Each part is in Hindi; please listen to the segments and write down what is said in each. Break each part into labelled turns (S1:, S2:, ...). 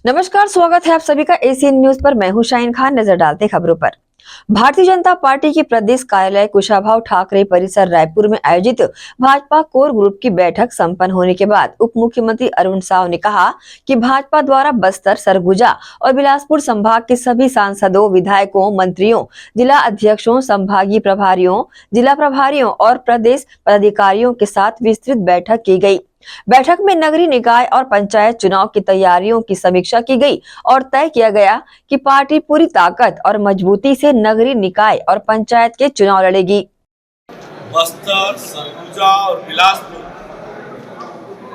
S1: नमस्कार, स्वागत है आप सभी का एसीएन न्यूज पर। मैं हूं शाहीन खान। नजर डालते खबरों पर। भारतीय जनता पार्टी की प्रदेश कार्यालय कुशाभाऊ ठाकरे परिसर रायपुर में आयोजित भाजपा कोर ग्रुप की बैठक संपन्न होने के बाद उप मुख्यमंत्री अरुण साव ने कहा कि भाजपा द्वारा बस्तर, सरगुजा और बिलासपुर संभाग के सभी सांसदों, विधायकों, मंत्रियों, जिला अध्यक्षों, संभागीय प्रभारियों, जिला प्रभारियों और प्रदेश पदाधिकारियों के साथ विस्तृत बैठक की गई। बैठक में नगरीय निकाय और पंचायत चुनाव की तैयारियों की समीक्षा की गई और तय किया गया कि पार्टी पूरी ताकत और मजबूती से नगरीय निकाय और पंचायत के चुनाव लड़ेगी।
S2: बस्तर, सरगुजा और बिलासपुर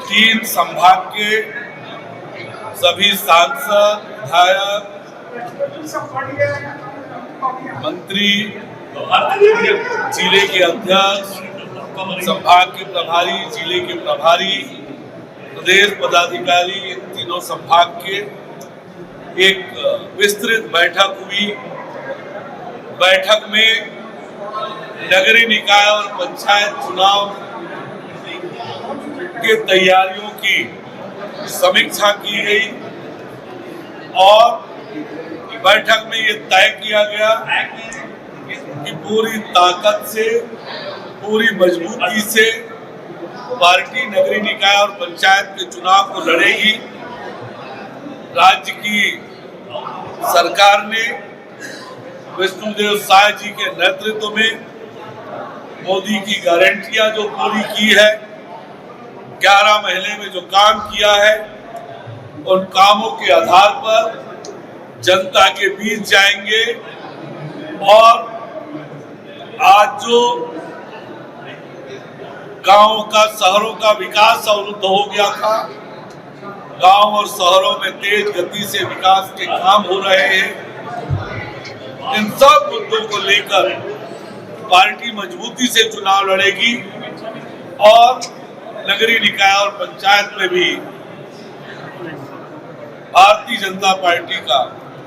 S2: तीन संभाग के सभी सांसद, विधायक, मंत्री, जिले के अध्यक्ष, संभाग के प्रभारी, जिले के प्रभारी, प्रदेश पदाधिकारी, इन तीनों संभाग के एक विस्तृत बैठक हुई। बैठक में नगरीय निकाय और पंचायत चुनाव के तैयारियों की समीक्षा की गई और बैठक में ये तय किया गया कि पूरी ताकत से, पूरी मजबूती से पार्टी नगरीय निकाय और पंचायत के चुनाव को लड़ेगी। राज्य की सरकार ने विष्णुदेव साय जी के नेतृत्व में मोदी की गारंटियां जो पूरी की है, 11 महीने में जो काम किया है, उन कामों के आधार पर जनता के बीच जाएंगे और आज जो गांवों का, शहरों का विकास अवरुद्ध हो गया था, गांव और शहरों में तेज गति से विकास के काम हो रहे हैं। इन सब मुद्दों को लेकर पार्टी मजबूती से चुनाव लड़ेगी और नगरीय निकाय और पंचायत में भी भारतीय जनता पार्टी का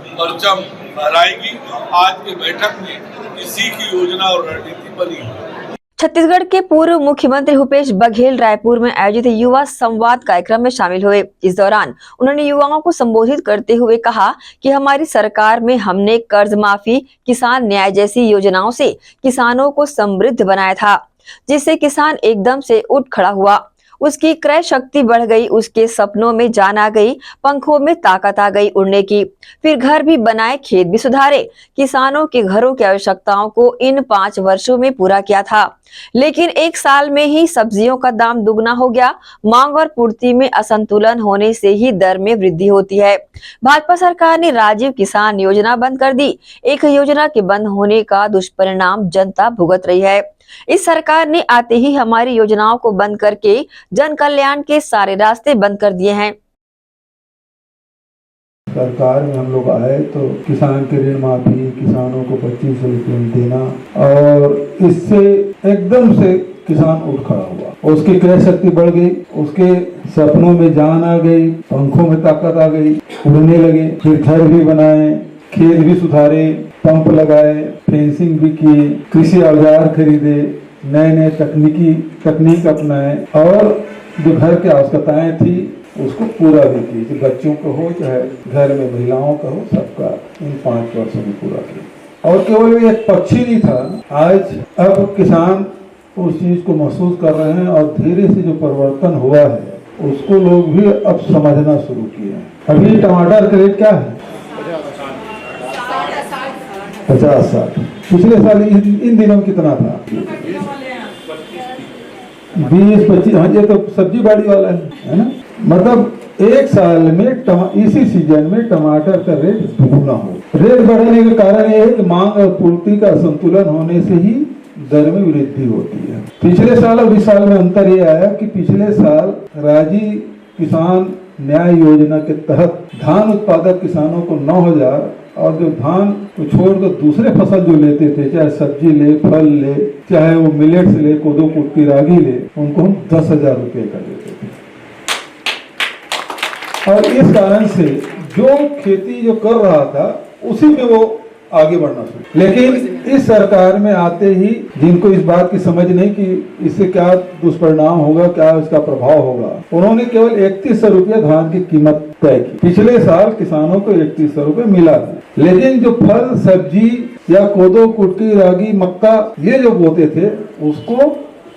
S2: परचम लहराएगी। आज की बैठक में इसी की योजना और रणनीति बनी है।
S1: छत्तीसगढ़ के पूर्व मुख्यमंत्री भूपेश बघेल रायपुर में आयोजित युवा संवाद कार्यक्रम में शामिल हुए। इस दौरान उन्होंने युवाओं को संबोधित करते हुए कहा कि हमारी सरकार में हमने कर्ज माफी, किसान न्याय जैसी योजनाओं से किसानों को समृद्ध बनाया था, जिससे किसान एकदम से उठ खड़ा हुआ, उसकी क्रय शक्ति बढ़ गई, उसके सपनों में जान आ गई, पंखों में ताकत आ गई उड़ने की। फिर घर भी बनाए, खेत भी सुधारे, किसानों के घरों की आवश्यकताओं को इन 5 वर्षों में पूरा किया था। लेकिन 1 साल में ही सब्जियों का दाम दुगना हो गया। मांग और पूर्ति में असंतुलन होने से ही दर में वृद्धि होती है। भाजपा सरकार ने राजीव किसान योजना बंद कर दी। एक योजना के बंद होने का दुष्परिणाम जनता भुगत रही है। इस सरकार ने आते ही हमारी योजनाओं को बंद करके जन कल्याण के सारे रास्ते बंद कर दिए हैं।
S3: सरकार में हम लोग आए तो किसान के ऋण माफी, किसानों को 2500 रुपये देना और इससे एकदम से किसान उठ खड़ा हुआ। उसकी क्रय शक्ति बढ़ गई, उसके सपनों में जान आ गई, पंखों में ताकत आ गई, उड़ने लगे। फिर घर भी बनाए, खेत भी सुधारे, पंप लगाए, फेंसिंग भी किए, कृषि औजार खरीदे, नए तकनीक अपनाए और जो घर की आवश्यकताएं थी उसको पूरा भी की, जो बच्चों को हो चाहे घर में महिलाओं का हो, सबका इन 5 वर्षों में पूरा किया। और केवल एक पक्ष ही नहीं था, आज अब किसान उस चीज को महसूस कर रहे हैं और धीरे से जो परिवर्तन हुआ है उसको लोग भी अब समझना शुरू किए हैं। अभी टमाटर का रेट क्या है? 50-60। पिछले साल इन दिनों कितना था? 20-25। हाँ, ये तो सब्जी बाड़ी वाला है ना। मतलब 1 साल में इसी सीजन में टमाटर का रेट दुगुना हो। रेट बढ़ने का कारण यह है कि मांग और पूर्ति का संतुलन होने से ही दर में वृद्धि होती है। पिछले साल और इस साल में अंतर यह आया कि पिछले साल राजीव किसान न्याय योजना के तहत धान उत्पादक किसानों को 9,000 और जो धान को छोड़कर दूसरे फसल जो लेते थे, चाहे सब्जी ले, फल ले, चाहे वो मिलेट्स ले, कोदो कुटकी रागी ले, उनको हम 10,000 रुपये का देते थे। और इस कारण से जो खेती जो कर रहा था उसी में वो आगे बढ़ना शुरू। लेकिन इस सरकार में आते ही जिनको इस बात की समझ नहीं कि इससे क्या दुष्परिणाम होगा, क्या इसका प्रभाव होगा, उन्होंने केवल 3100 रुपया धान की कीमत तय की। पिछले साल किसानों को 3100 रुपये मिला था, लेकिन जो फल सब्जी या कोदो, कुटकी, रागी, मक्का ये जो बोते थे उसको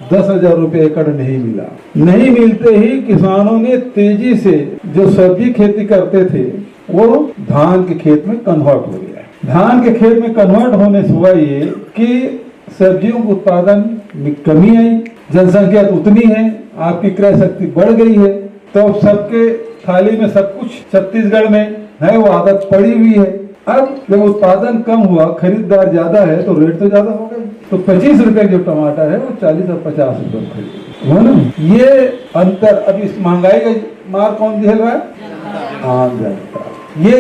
S3: 10,000 रुपये एकड़ नहीं मिला। नहीं मिलते ही किसानों ने तेजी से जो सब्जी खेती करते थे वो धान के खेत में कन्वर्ट हो गया। धान के खेत में कन्वर्ट होने से हुआ ये कि सब्जियों के उत्पादन में कमी आई, जनसंख्या उतनी है, आपकी क्रय शक्ति बढ़ गई है, तो सबके थाली में सब कुछ छत्तीसगढ़ में है, वो आदत पड़ी हुई है। अब जब उत्पादन कम हुआ, खरीदार ज्यादा है तो रेट तो ज्यादा हो गए, तो 25 रुपए जो टमाटर है वो 40 और 50 रुपए खरीद हो ना। ये अंतर अब इस महंगाई का मार कौन झेल रहा है? आम जनता। ये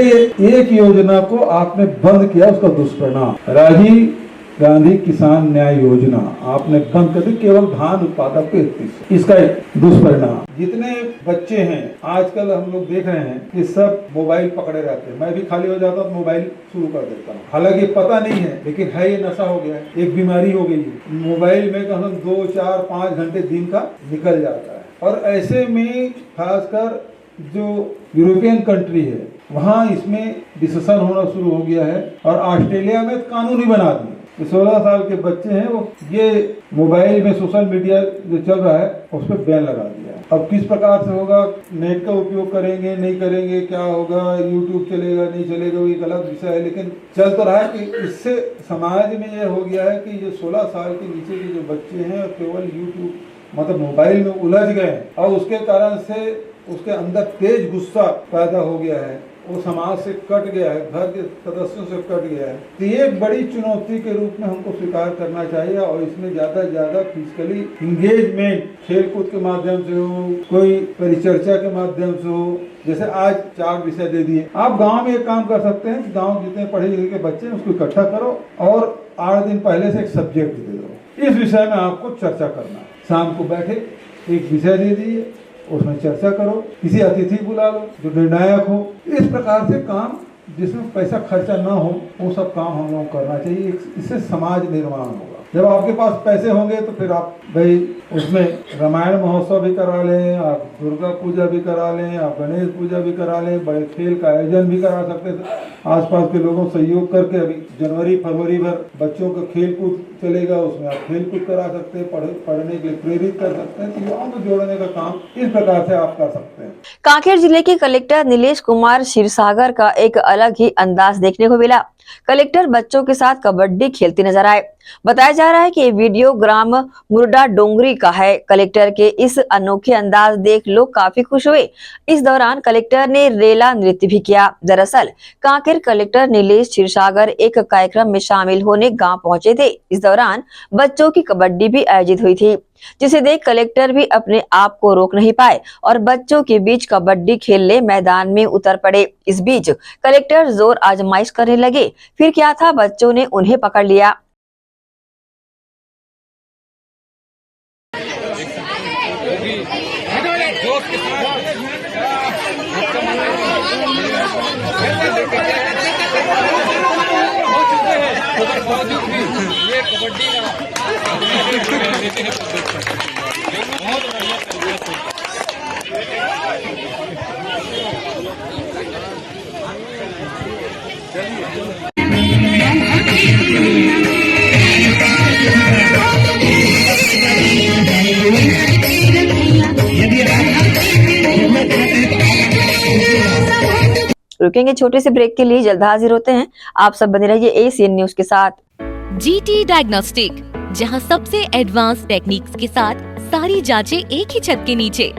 S3: एक योजना को आपने बंद किया, उसका दुष्परिणाम राजीव गांधी किसान न्याय योजना आपने बंद कर दी, केवल धान उत्पादक को 31। इसका एक दुष्परिणाम, जितने बच्चे हैं आजकल हम लोग देख रहे हैं कि सब मोबाइल पकड़े रहते हैं। मैं भी खाली हो जाता हूँ तो मोबाइल शुरू कर देता हूँ, हालांकि पता नहीं है, लेकिन है ये नशा हो गया है, एक बीमारी हो गई है। मोबाइल में कम से कम 2, 4, 5 घंटे दिन का निकल जाता है। और ऐसे में खासकर जो यूरोपियन कंट्री है वहाँ इसमें डिस्कशन होना शुरू हो गया है, और ऑस्ट्रेलिया में कानून ही बना दिए। 16 साल के बच्चे हैं वो ये मोबाइल में सोशल मीडिया जो चल रहा है उस पर बैन लगा दिया। अब किस प्रकार से होगा, नेट का उपयोग करेंगे नहीं करेंगे, क्या होगा, यूट्यूब चलेगा नहीं चलेगा, वो एक अलग विषय है। लेकिन चल तो रहा है कि इससे समाज में ये हो गया है कि जो 16 साल के नीचे के जो बच्चे हैं केवल यूट्यूब मतलब मोबाइल में उलझ गए, और उसके कारण से उसके अंदर तेज गुस्सा पैदा हो गया है, वो समाज से कट गया है, घर के सदस्यों से कट गया है। तो ये एक बड़ी चुनौती के रूप में हमको स्वीकार करना चाहिए, और इसमें ज्यादा से ज्यादा फिजिकली इंगेजमेंट खेलकूद के माध्यम से हो, कोई परिचर्चा के माध्यम से हो। जैसे आज 4 विषय दे दिए, आप गांव में एक काम कर सकते हैं, गांव जितने पढ़े लिखे के बच्चे हैं उसको इकट्ठा करो और 8 दिन पहले से एक सब्जेक्ट दे दो, इस विषय में आपको चर्चा करना है। शाम को बैठे एक विषय दे दिए, उसमें चर्चा करो, किसी अतिथि बुला लो जो निर्णायक हो। इस प्रकार से काम जिसमें पैसा खर्चा ना हो वो सब काम हम लोग करना चाहिए, इससे समाज निर्माण होगा। जब आपके पास पैसे होंगे तो फिर आप भाई उसमें रामायण महोत्सव भी करा लें, आप दुर्गा पूजा भी करा लें, आप गणेश पूजा भी करा लें, बड़े खेल का आयोजन भी करा सकते थे। आसपास के लोगों सहयोग करके अभी जनवरी फरवरी भर बच्चों का खेल कूद चलेगा, उसमें आप खेल कूद करा सकते हैं, पढ़ने के लिए प्रेरित कर सकते हैं। तो युवाओं को जोड़ने का काम इस प्रकार से आप कर सकते हैं।
S1: कांकेर जिले के कलेक्टर नीलेश कुमार क्षीरसागर का एक अलग ही अंदाज देखने को मिला। कलेक्टर बच्चों के साथ कबड्डी खेलते नजर आए। बताया जा रहा है कि ये वीडियो ग्राम मुर्डा डोंगरी का है। कलेक्टर के इस अनोखे अंदाज देख लोग काफी खुश हुए। इस दौरान कलेक्टर ने रेला नृत्य भी किया। दरअसल कांकेर कलेक्टर नीलेश क्षीरसागर एक कार्यक्रम में शामिल होने गांव पहुंचे थे। इस दौरान बच्चों की कबड्डी भी आयोजित हुई थी, जिसे देख कलेक्टर भी अपने आप को रोक नहीं पाए और बच्चों के बीच कबड्डी खेलने मैदान में उतर पड़े। इस बीच कलेक्टर जोर आजमाइश करने लगे, फिर क्या था, बच्चों ने उन्हें पकड़ लिया। रुकेंगे छोटे से ब्रेक के लिए, जल्द हाजिर होते हैं। आप सब बने रहिए एसीएन न्यूज के साथ।
S4: जीटी डायग्नोस्टिक, जहां सबसे एडवांस टेक्निक्स के साथ सारी जांचें एक ही छत के नीचे।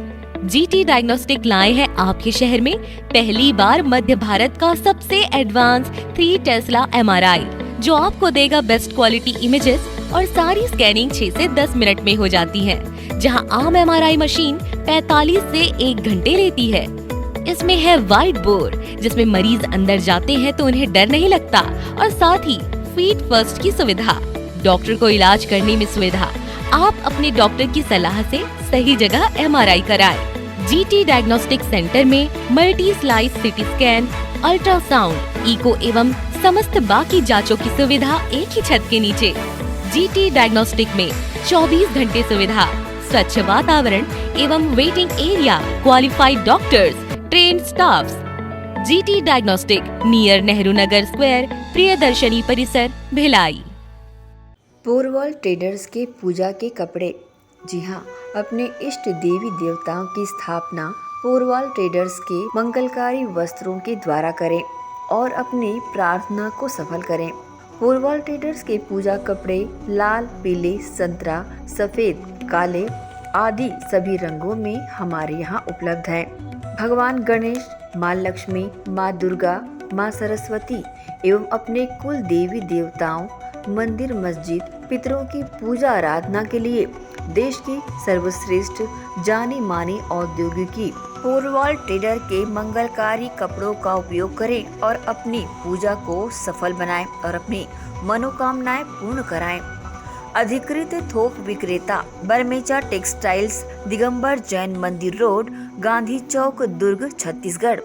S4: जीटी डायग्नोस्टिक लाए हैं आपके शहर में पहली बार मध्य भारत का सबसे एडवांस 3 टेस्ला MRI, जो आपको देगा बेस्ट क्वालिटी इमेजेस और सारी स्कैनिंग 6 से 10 मिनट में हो जाती है, जहां आम MRI मशीन 45 से 1 घंटे लेती है। इसमें है वाइट बोर्ड, जिसमें मरीज अंदर जाते हैं तो उन्हें डर नहीं लगता, और साथ ही फीट फर्स्ट की सुविधा, डॉक्टर को इलाज करने में सुविधा। आप अपने डॉक्टर की सलाह से सही जगह MRI कराएं। जीटी डायग्नोस्टिक सेंटर में multi slice CT scan, ultrasound, echo एवं समस्त बाकी जांचों की सुविधा एक ही छत के नीचे। जीटी डायग्नोस्टिक में 24 घंटे सुविधा, स्वच्छ वातावरण एवं waiting area, qualified doctors, train staffs. GT diagnostic near Nehru Nagar square, Priyadarshini परिसर, भिलाई।
S1: पोरवाल ट्रेडर्स के पूजा के कपड़े। जी हाँ, अपने इष्ट देवी देवताओं की स्थापना पोरवाल ट्रेडर्स के मंगलकारी वस्त्रों के द्वारा करें और अपनी प्रार्थना को सफल करें। पोरवाल ट्रेडर्स के पूजा कपड़े लाल, पीले, संतरा, सफेद, काले आदि सभी रंगों में हमारे यहाँ उपलब्ध हैं। भगवान गणेश, माँ लक्ष्मी, माँ दुर्गा, माँ सरस्वती एवं अपने कुल देवी देवताओं, मंदिर, मस्जिद, पितरों की पूजा आराधना के लिए देश की सर्वश्रेष्ठ जानी मानी औद्योगिकी पोरवाल ट्रेडर के मंगलकारी कपड़ों का उपयोग करें और अपनी पूजा को सफल बनाएं और अपनी मनोकामनाएं पूर्ण कराएं। अधिकृत थोक विक्रेता बरमेचा टेक्सटाइल्स, दिगंबर जैन मंदिर रोड, गांधी चौक, दुर्ग, छत्तीसगढ़।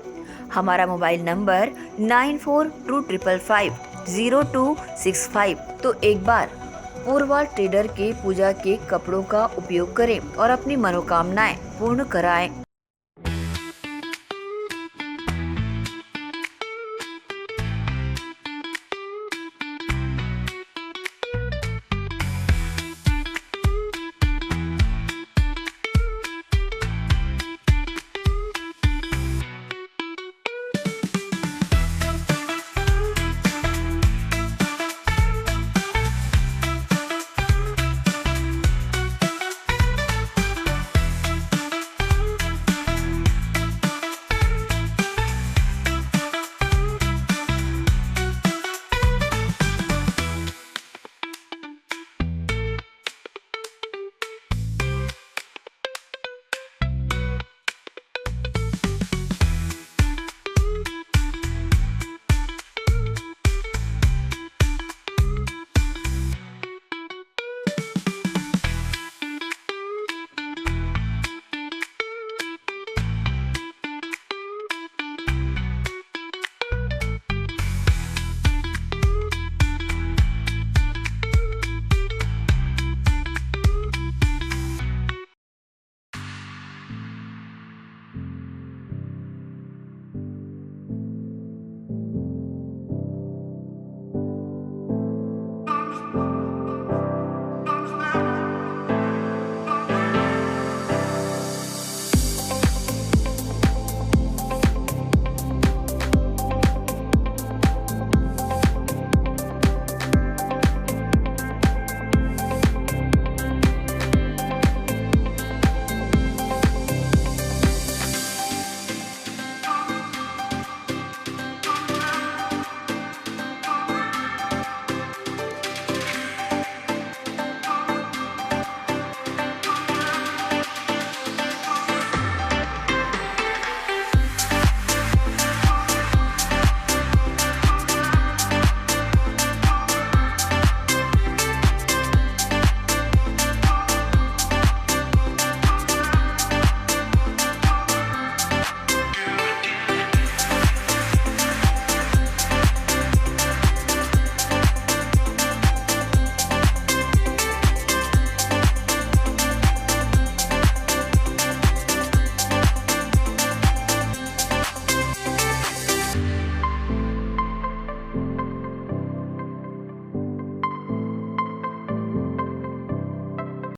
S1: हमारा मोबाइल नंबर 9425550265। तो एक बार पोरवाल ट्रेडर के पूजा के कपड़ों का उपयोग करें और अपनी मनोकामनाएं पूर्ण कराएं।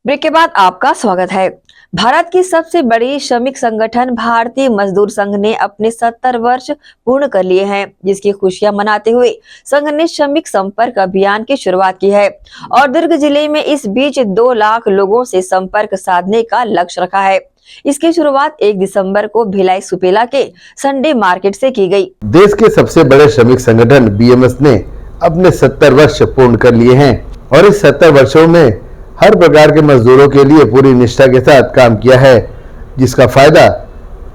S1: ब्रेक के बाद आपका स्वागत है। भारत की सबसे बड़ी श्रमिक संगठन भारतीय मजदूर संघ ने अपने 70 वर्ष पूर्ण कर लिए हैं, जिसकी खुशियां मनाते हुए संघ ने श्रमिक संपर्क अभियान की शुरुआत की है और दुर्ग जिले में इस बीच 2 लाख लोगों से संपर्क साधने का लक्ष्य रखा है। इसकी शुरुआत 1 दिसंबर को भिलाई सुपेला के संडे मार्केट से की गई।
S5: देश के सबसे बड़े श्रमिक संगठन बीएमएस ने अपने 70 वर्ष पूर्ण कर लिए हैं और इस 70 वर्षों में हर प्रकार के मजदूरों के लिए पूरी निष्ठा के साथ काम किया है, जिसका फायदा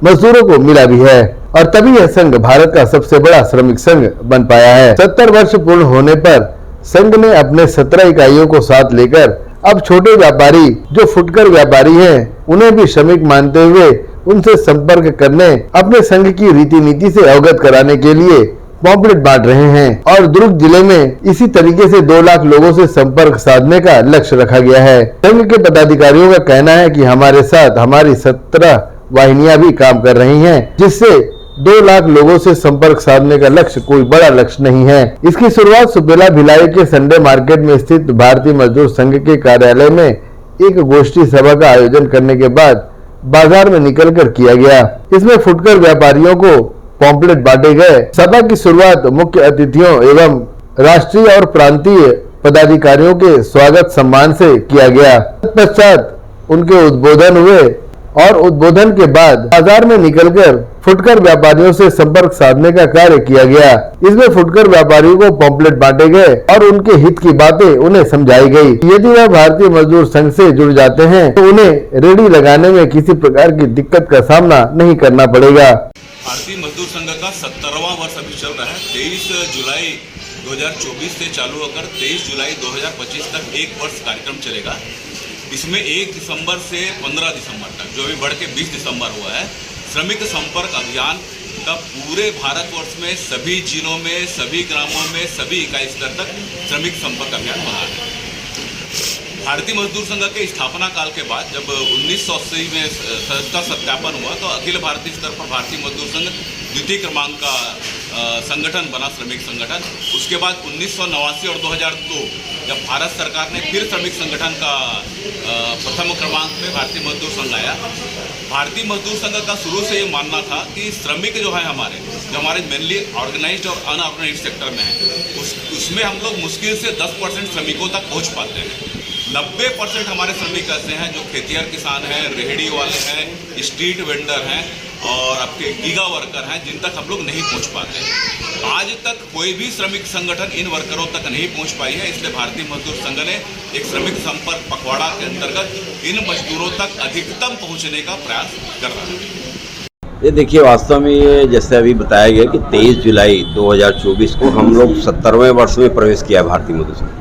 S5: मजदूरों को मिला भी है और तभी यह संघ भारत का सबसे बड़ा श्रमिक संघ बन पाया है। 70 वर्ष पूर्ण होने पर संघ ने अपने 17 इकाइयों को साथ लेकर अब छोटे व्यापारी जो फुटकर व्यापारी हैं, उन्हें भी श्रमिक मानते हुए उनसे संपर्क करने, अपने संघ की रीति नीति से अवगत कराने के लिए पॉम्पलेट बांट रहे हैं और दुर्ग जिले में इसी तरीके से 2 लाख लोगों से संपर्क साधने का लक्ष्य रखा गया है। संघ के पदाधिकारियों का कहना है कि हमारे साथ हमारी 17 वाहिनियां भी काम कर रही हैं, जिससे 2 लाख लोगों से संपर्क साधने का लक्ष्य कोई बड़ा लक्ष्य नहीं है। इसकी शुरुआत सुपेला भिलाई के संडे मार्केट में स्थित भारतीय मजदूर संघ के कार्यालय में एक गोष्ठी सभा का आयोजन करने के बाद बाजार में निकलकर किया गया। इसमें फुटकर व्यापारियों को पॉम्पलेट बांटे गए। सभा की शुरुआत मुख्य अतिथियों एवं राष्ट्रीय और प्रांतीय पदाधिकारियों के स्वागत सम्मान से किया गया। तत्पश्चात उनके उद्बोधन हुए और उद्बोधन के बाद बाजार में निकलकर फुटकर व्यापारियों से संपर्क साधने का कार्य किया गया। इसमें फुटकर व्यापारियों को पॉम्पलेट बांटे गए और उनके हित की बातें उन्हें समझाई गई। यदि वह भारतीय मजदूर संघ से जुड़ जाते हैं तो उन्हें रेडी लगाने में किसी प्रकार की दिक्कत का सामना नहीं करना पड़ेगा।
S6: भारतीय मजदूर संघ का 17वां वर्ष अभी चल रहा है। 23 जुलाई 2024 से चालू होकर 23 जुलाई 2025 तक 1 वर्ष कार्यक्रम चलेगा। इसमें 1 दिसंबर से 15 दिसंबर तक, जो अभी बढ़ के 20 दिसंबर हुआ है, श्रमिक संपर्क अभियान का पूरे भारतवर्ष में सभी जिलों में, सभी ग्रामों में, सभी इकाई स्तर तक श्रमिक संपर्क अभियान बना है। भारतीय मजदूर संघ के स्थापना काल के बाद जब 1980 में सदस्यता सत्यापन हुआ तो अखिल भारतीय स्तर पर भारतीय मजदूर संघ द्वितीय क्रमांक का संगठन बना, श्रमिक संगठन। उसके बाद 1989 और 2002 जब भारत सरकार ने फिर श्रमिक संगठन का प्रथम क्रमांक में भारतीय मजदूर संघ आया। भारतीय मजदूर संघ का शुरू से ये मानना था कि श्रमिक जो है हमारे मेनली ऑर्गेनाइज्ड और अनऑर्गेनाइज्ड सेक्टर में है, उसमें हम लोग मुश्किल से 10% श्रमिकों तक पहुँच पाते हैं। 90% हमारे श्रमिक ऐसे हैं जो खेतिहर किसान हैं, रेहड़ी वाले हैं, स्ट्रीट वेंडर हैं और आपके गीगा वर्कर हैं, जिन तक हम लोग नहीं पहुंच पाते। आज तक कोई भी श्रमिक संगठन इन वर्करों तक नहीं पहुंच पाई है। इसलिए भारतीय मजदूर संघ ने एक श्रमिक संपर्क पखवाड़ा के अंतर्गत इन मजदूरों तक अधिकतम पहुंचने का प्रयास कर रहा है।
S7: ये देखिए, वास्तव में ये जैसे अभी बताया गया कि 23 जुलाई 2024 को हम लोग 70वें वर्ष में प्रवेश किया भारतीय मजदूर संघ।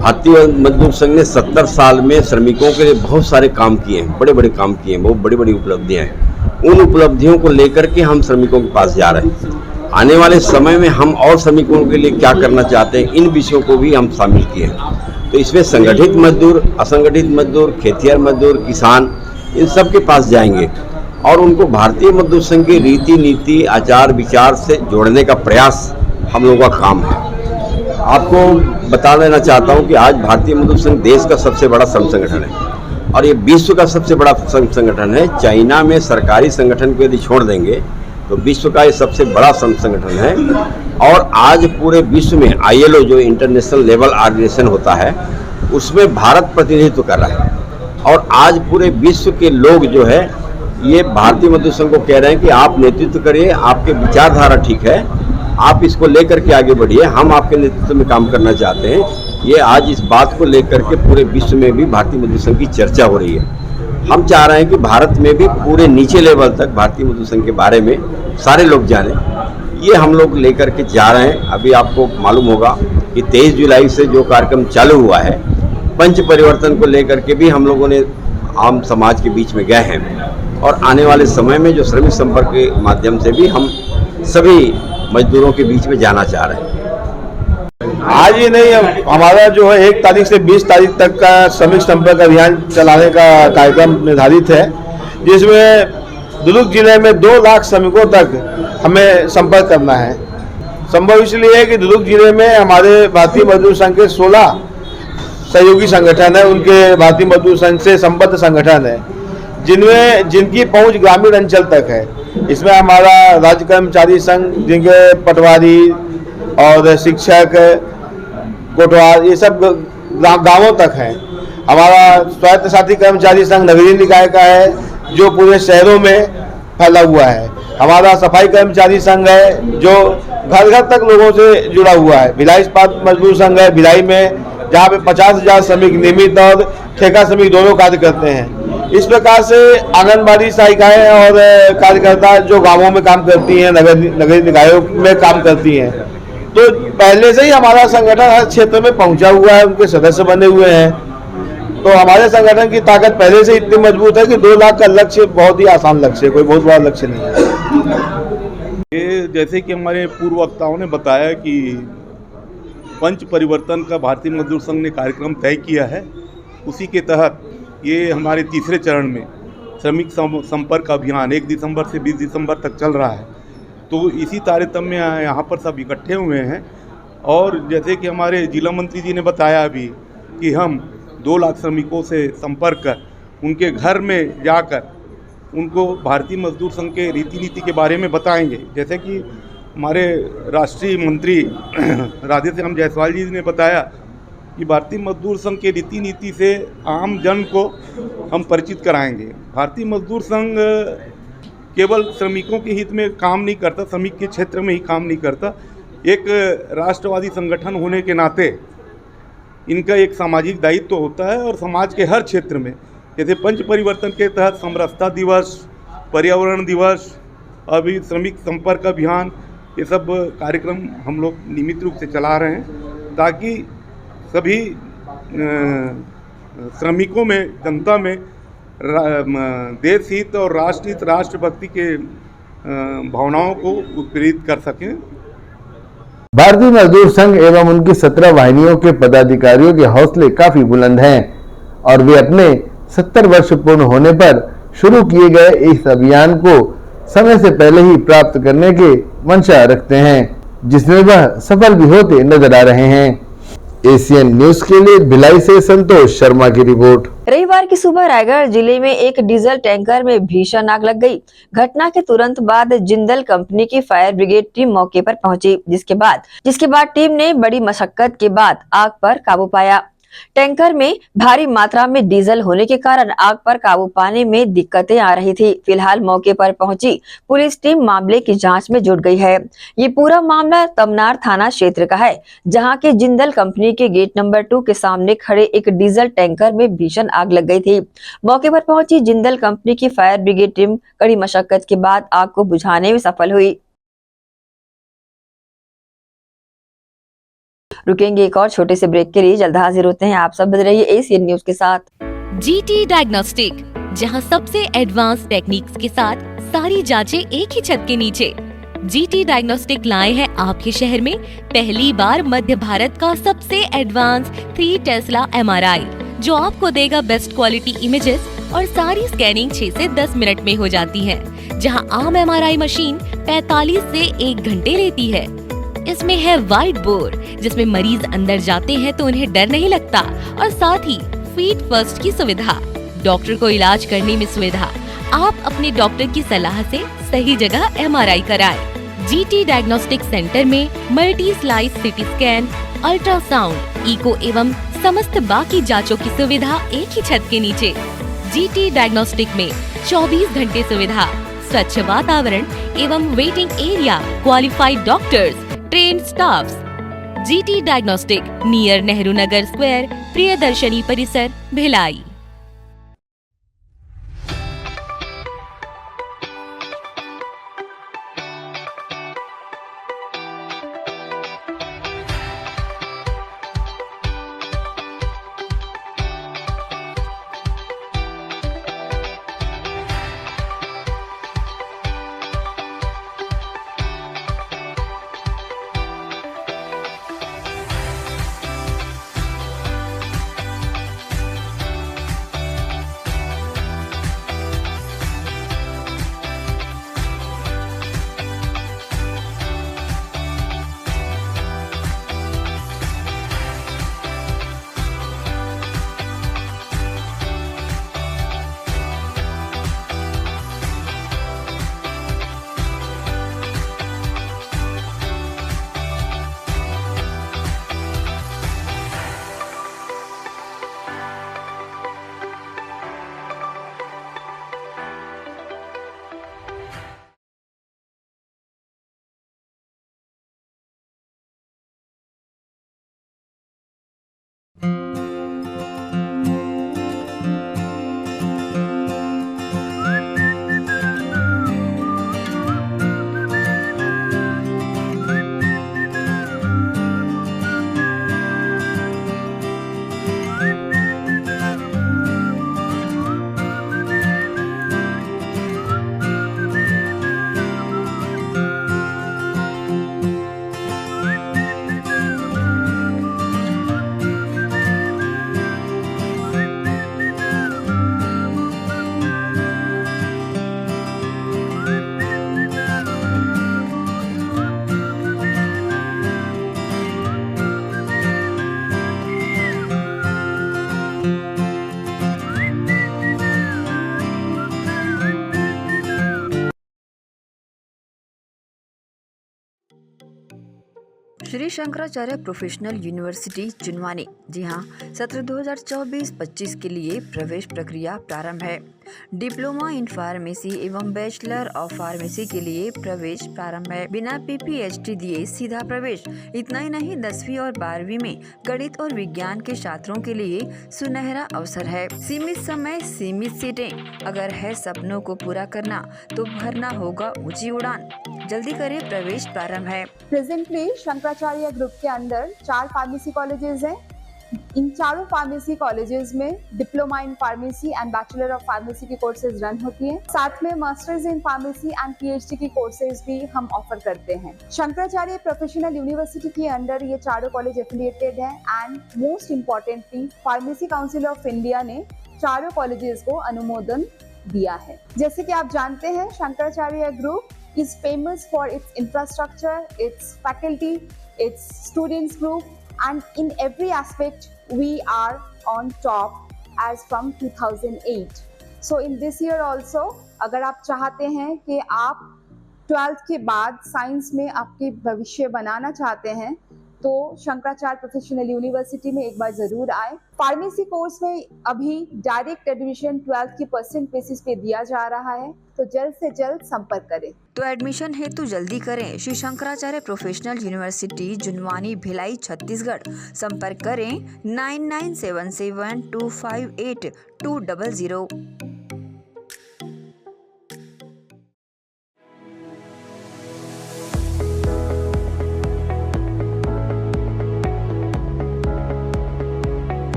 S7: भारतीय मजदूर संघ ने 70 साल में श्रमिकों के लिए बहुत सारे काम किए हैं, बड़े बड़े काम किए हैं, बहुत बड़ी बड़ी उपलब्धियां हैं। उन उपलब्धियों को लेकर के हम श्रमिकों के पास जा रहे हैं। आने वाले समय में हम और श्रमिकों के लिए क्या करना चाहते हैं, इन विषयों को भी हम शामिल किए हैं। तो इसमें संगठित मजदूर, असंगठित मजदूर, खेतिहर मजदूर, किसान, इन सब के पास जाएंगे और उनको भारतीय मजदूर संघ की रीति नीति, आचार विचार से जोड़ने का प्रयास हम लोगों का काम है। आपको बता देना चाहता हूं कि आज भारतीय मजदूर संघ देश का सबसे बड़ा श्रम संगठन है और ये विश्व का सबसे बड़ा श्रम संगठन है। चाइना में सरकारी संगठन को यदि छोड़ देंगे तो विश्व का ये सबसे बड़ा श्रम संगठन है। और आज पूरे विश्व में ILO जो इंटरनेशनल लेबर ऑर्गेनाइजेशन होता है, उसमें भारत प्रतिनिधित्व कर रहा है। और आज पूरे विश्व के लोग जो है ये भारतीय मजदूर संघ को कह रहे हैं कि आप नेतृत्व करिए, आपके विचारधारा ठीक है, आप इसको लेकर के आगे बढ़िए, हम आपके नेतृत्व में काम करना चाहते हैं। ये आज इस बात को लेकर के पूरे विश्व में भी भारतीय मजदूर संघ की चर्चा हो रही है। हम चाह रहे हैं कि भारत में भी पूरे नीचे लेवल तक भारतीय मजदूर संघ के बारे में सारे लोग जाने। ये हम लोग लेकर के जा रहे हैं। अभी आपको मालूम होगा कि 23 जुलाई से जो कार्यक्रम चालू हुआ है, पंच परिवर्तन को लेकर के भी हम लोगों ने आम समाज के बीच में गए हैं और आने वाले समय में जो श्रमिक संपर्क के माध्यम से भी हम सभी मजदूरों के बीच में जाना चाह रहे हैं।
S8: आज ही नहीं, हमारा जो है 1 तारीख से 20 तारीख तक का श्रमिक संपर्क अभियान चलाने का कार्यक्रम निर्धारित है, जिसमें दुर्ग जिले में 2 लाख श्रमिकों तक हमें संपर्क करना है। संभव इसलिए है कि दुर्ग जिले में हमारे भारतीय मजदूर संघ के 16 सहयोगी संगठन है, उनके भारतीय मजदूर संघ से संबद्ध संगठन है, जिनकी पहुंच ग्रामीण अंचल तक है। इसमें हमारा राज्य कर्मचारी संघ, जिनके पटवारी और शिक्षक, कोटवार, ये सब गांवों तक हैं। हमारा स्वायत्त साथी कर्मचारी संघ नगरीय निकाय का है, जो पूरे शहरों में फैला हुआ है। हमारा सफाई कर्मचारी संघ है, जो घर घर तक लोगों से जुड़ा हुआ है। भिलाई इस्पात मजदूर संघ है भिलाई में, जहाँ पे 50,000 श्रमिक नियमित और ठेका श्रमिक दोनों कार्य करते हैं। इस प्रकार से आंगनबाड़ी सहायिकाएं और कार्यकर्ता जो गांवों में काम करती हैं, नगर निकायों में काम करती हैं, तो पहले से ही हमारा संगठन हर क्षेत्र में पहुंचा हुआ है, उनके सदस्य बने हुए हैं। तो हमारे संगठन की ताकत पहले से इतनी मजबूत है कि 2 लाख का लक्ष्य बहुत ही आसान लक्ष्य है, कोई बहुत बड़ा लक्ष्य नहीं है। ये जैसे कि हमारे पूर्व वक्ताओं ने बताया कि पंच परिवर्तन का भारतीय मजदूर संघ ने कार्यक्रम तय किया है, उसी के तहत ये हमारे तीसरे चरण में श्रमिक संपर्क अभियान 1 दिसंबर से 20 दिसंबर तक चल रहा है। तो इसी तारतम्य में यहाँ पर सब इकट्ठे हुए हैं और जैसे कि हमारे जिला मंत्री जी ने बताया अभी कि हम 2 लाख श्रमिकों से संपर्क कर उनके घर में जाकर उनको भारतीय मजदूर संघ के रीति नीति के बारे में बताएंगे। जैसे कि हमारे राष्ट्रीय मंत्री राधेश्याम जायसवाल जी ने बताया कि भारतीय मजदूर संघ के रीति नीति से आम जन को हम परिचित कराएंगे। भारतीय मजदूर संघ केवल श्रमिकों के हित में काम नहीं करता, श्रमिक के क्षेत्र में ही काम नहीं करता। एक राष्ट्रवादी संगठन होने के नाते इनका एक सामाजिक दायित्व होता है और समाज के हर क्षेत्र में जैसे पंच परिवर्तन के तहत समरसता दिवस, पर्यावरण दिवस, अभी श्रमिक संपर्क अभियान, ये सब कार्यक्रम हम लोग नियमित रूप से चला रहे हैं ताकि सभी श्रमिकों में, जनता में देश हित और राष्ट्र हित, राष्ट्रभक्ति के भावनाओं को उत्प्रेरित कर सकें।
S5: भारतीय मजदूर संघ एवं उनकी 17 वाहिनियों के पदाधिकारियों के हौसले काफी बुलंद हैं और वे अपने 70 वर्ष पूर्ण होने पर शुरू किए गए इस अभियान को समय से पहले ही प्राप्त करने के मंशा रखते हैं, जिसमें वह सफल भी होते नजर आ रहे हैं। एशियन न्यूज के लिए भिलाई से संतोष शर्मा की रिपोर्ट।
S1: रविवार की सुबह रायगढ़ जिले में एक डीजल टैंकर में भीषण आग लग गई। घटना के तुरंत बाद जिंदल कंपनी की फायर ब्रिगेड टीम मौके पर पहुंची, जिसके बाद टीम ने बड़ी मशक्कत के बाद आग पर काबू पाया। टैंकर में भारी मात्रा में डीजल होने के कारण आग पर काबू पाने में दिक्कतें आ रही थी। फिलहाल मौके पर पहुंची पुलिस टीम मामले की जांच में जुट गई है। ये पूरा मामला तमनार थाना क्षेत्र का है, जहां के जिंदल कंपनी के गेट नंबर 2 के सामने खड़े एक डीजल टैंकर में भीषण आग लग गई थी। मौके पर पहुंची जिंदल कंपनी की फायर ब्रिगेड टीम कड़ी मशक्कत के बाद आग को बुझाने में सफल हुई। रुकेंगे एक और छोटे से ब्रेक के लिए, जल्द हाजिर होते हैं। आप सब बने रहिए एशियन न्यूज के साथ।
S4: जीटी डायग्नोस्टिक, जहां सबसे एडवांस टेक्निक्स के साथ सारी जांचें एक ही छत के नीचे। जीटी डायग्नोस्टिक लाए हैं आपके शहर में पहली बार मध्य भारत का सबसे एडवांस 3 टेस्ला MRI, जो आपको देगा बेस्ट क्वालिटी इमेजेस और सारी स्कैनिंग 6 से 10 मिनट में हो जाती है, जहां आम MRI मशीन 45 से 1 घंटे लेती है। इसमें है वाइट बोर्ड, जिसमें मरीज अंदर जाते हैं तो उन्हें डर नहीं लगता, और साथ ही फीट फर्स्ट की सुविधा, डॉक्टर को इलाज करने में सुविधा। आप अपने डॉक्टर की सलाह से सही जगह MRI कराएं। जीटी डायग्नोस्टिक सेंटर में multi slice CT scan, ultrasound, echo एवं समस्त बाकी जांचों की सुविधा एक ही छत के नीचे। जीटी डायग्नोस्टिक में 24 घंटे सुविधा, स्वच्छ वातावरण एवं waiting area, qualified doctors, train staffs. GT diagnostic, near Nehru Nagar square, Priyadarshini परिसर, भिलाई।
S1: श्री शंकराचार्य प्रोफेशनल यूनिवर्सिटी जुनवानी, जी हाँ, सत्र 2024-25 के लिए प्रवेश प्रक्रिया प्रारंभ है। डिप्लोमा इन फार्मेसी एवं बैचलर ऑफ फार्मेसी के लिए प्रवेश प्रारंभ है। बिना PPHD दिए सीधा प्रवेश। इतना ही नहीं, 10वीं और 12वीं में गणित और विज्ञान के छात्रों के लिए सुनहरा अवसर है। सीमित समय, सीमित सीटें। अगर है सपनों को पूरा करना तो भरना होगा ऊंची उड़ान। जल्दी करें, प्रवेश प्रारंभ है।
S9: प्रेजेंटली शंकराचार्य ग्रुप के अंदर 4 फार्मेसी कॉलेजेस हैं। इन चारों फार्मेसी कॉलेजेस में diploma in pharmacy and bachelor of pharmacy की कोर्सेज रन होती हैं। साथ में masters in pharmacy and PhD की कोर्सेज भी हम ऑफर करते हैं। शंकराचार्य प्रोफेशनल यूनिवर्सिटी के अंदर ये चारों कॉलेज एफिलिएटेड हैं and most importantly pharmacy council of India ने चारों कॉलेजेस को अनुमोदन दिया है। जैसे कि आप जानते हैं, Shankaracharya group is famous for its infrastructure, its faculty, its students group, and in every aspect we are on top as from 2008. So in this year also, अगर आप चाहते हैं कि आप 12th के बाद साइंस में आपके भविष्य बनाना चाहते हैं तो शंकराचार्य प्रोफेशनल यूनिवर्सिटी में एक बार जरूर आए। फार्मेसी कोर्स में अभी डायरेक्ट एडमिशन 12th की % बेसिस पे दिया जा रहा है, तो जल्द से जल्द संपर्क करें।
S1: तो एडमिशन हेतु जल्दी करें। Shri Shankaracharya professional university Junwani, Bhilai, Chhattisgarh. संपर्क करें 9977258200।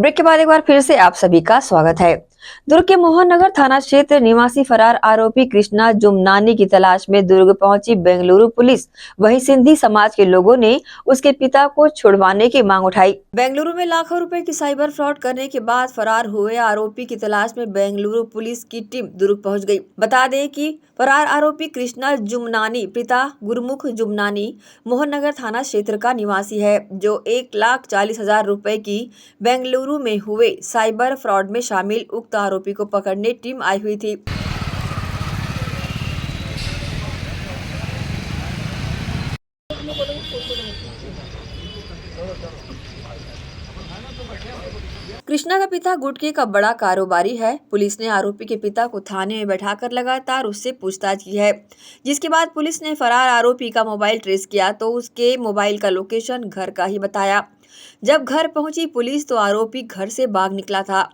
S1: ब्रेक के बाद एक बार फिर से आप सभी का स्वागत है। दुर्ग के मोहन नगर थाना क्षेत्र निवासी फरार आरोपी कृष्णा जुमनानी की तलाश में दुर्ग पहुंची बेंगलुरु पुलिस। वहीं सिंधी समाज के लोगों ने उसके पिता को छुड़वाने की मांग उठाई। बेंगलुरु में लाखों रुपए की साइबर फ्रॉड करने के बाद फरार हुए आरोपी की तलाश में बेंगलुरु पुलिस की टीम दुर्ग पहुंच गई। बता दें कि फरार आरोपी कृष्णा जुमनानी पिता गुरमुख जुमनानी मोहन नगर थाना क्षेत्र का निवासी है, जो 1,40,000 रुपए की बेंगलुरु में हुए साइबर फ्रॉड में शामिल उक्त आरोपी को पकड़ने टीम आई हुई थी। कृष्णा का पिता गुटखे का बड़ा कारोबारी है। पुलिस ने आरोपी के पिता को थाने में बैठाकर लगातार उससे पूछताछ की है, जिसके बाद पुलिस ने फरार आरोपी का मोबाइल ट्रेस किया तो उसके मोबाइल का लोकेशन घर का ही बताया। जब घर पहुंची पुलिस तो आरोपी घर से भाग निकला था,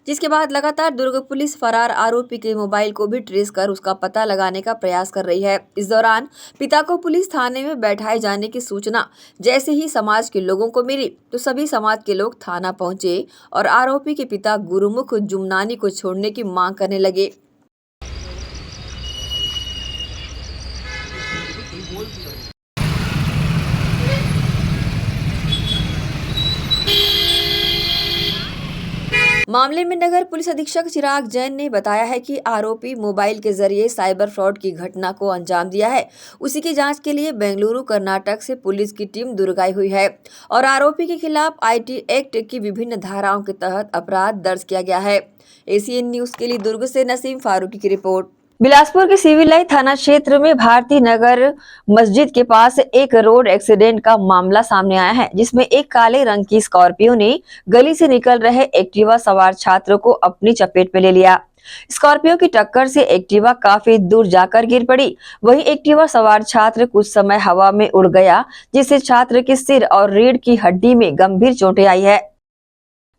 S1: जिसके बाद लगातार दुर्ग पुलिस फरार आरोपी के मोबाइल को भी ट्रेस कर उसका पता लगाने का प्रयास कर रही है। इस दौरान पिता को पुलिस थाने में बैठाए जाने की सूचना जैसे ही समाज के लोगों को मिली तो सभी समाज के लोग थाना पहुंचे और आरोपी के पिता गुरुमुख जुमनानी को छोड़ने की मांग करने लगे। मामले में नगर पुलिस अधीक्षक चिराग जैन ने बताया है कि आरोपी मोबाइल के जरिए साइबर फ्रॉड की घटना को अंजाम दिया है। उसी की जांच के लिए बेंगलुरु कर्नाटक से पुलिस की टीम दुर्ग आई हुई है और आरोपी के खिलाफ IT एक्ट की विभिन्न धाराओं के तहत अपराध दर्ज किया गया है। ACN न्यूज के लिए दुर्ग से नसीम फारूकी की रिपोर्ट। बिलासपुर के सिविल लाइन थाना क्षेत्र में भारती नगर मस्जिद के पास एक रोड एक्सीडेंट का मामला सामने आया है, जिसमें एक काले रंग की स्कॉर्पियो ने गली से निकल रहे एक्टिवा सवार छात्र को अपनी चपेट में ले लिया। स्कॉर्पियो की टक्कर से एक्टिवा काफी दूर जाकर गिर पड़ी। वहीं एक्टिवा सवार छात्र कुछ समय हवा में उड़ गया, जिससे छात्र के सिर और रीढ़ की हड्डी में गंभीर चोटें आई है।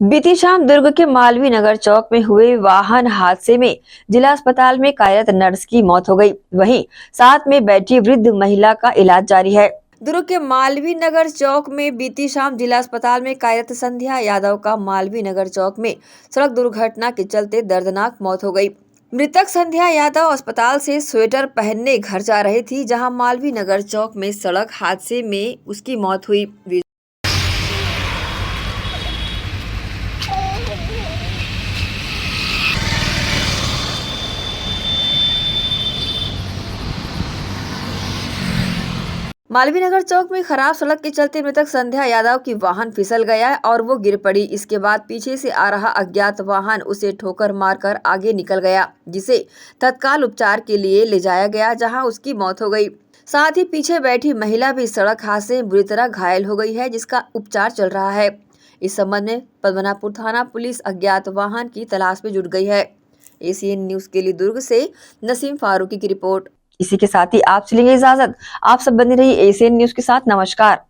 S1: बीती शाम दुर्ग के मालवीय नगर चौक में हुए वाहन हादसे में जिला अस्पताल में कार्यरत नर्स की मौत हो गई। वहीं साथ में बैठी वृद्ध महिला का इलाज जारी है। दुर्ग के मालवीय नगर चौक में बीती शाम जिला अस्पताल में कार्यरत संध्या यादव का मालवीय नगर चौक में सड़क दुर्घटना के चलते दर्दनाक मौत हो गई। मृतक संध्या यादव अस्पताल से स्वेटर पहनने घर जा रही थी, जहां मालवीय नगर चौक में सड़क हादसे में उसकी मौत हुई। मालवीय नगर चौक में खराब सड़क के चलते मृतक संध्या यादव की वाहन फिसल गया और वो गिर पड़ी। इसके बाद पीछे से आ रहा अज्ञात वाहन उसे ठोकर मारकर आगे निकल गया, जिसे तत्काल उपचार के लिए ले जाया गया, जहां उसकी मौत हो गई। साथ ही पीछे बैठी महिला भी सड़क हादसे में बुरी तरह घायल हो गई है, जिसका उपचार चल रहा है। इस संबंध में पद्मनापुर थाना पुलिस अज्ञात वाहन की तलाश में जुट गई है। ACN न्यूज के लिए दुर्ग से नसीम फारूकी की रिपोर्ट। इसी के साथ ही आप से लेंगे इजाजत। आप सब बने रहिए ACN न्यूज के साथ। नमस्कार।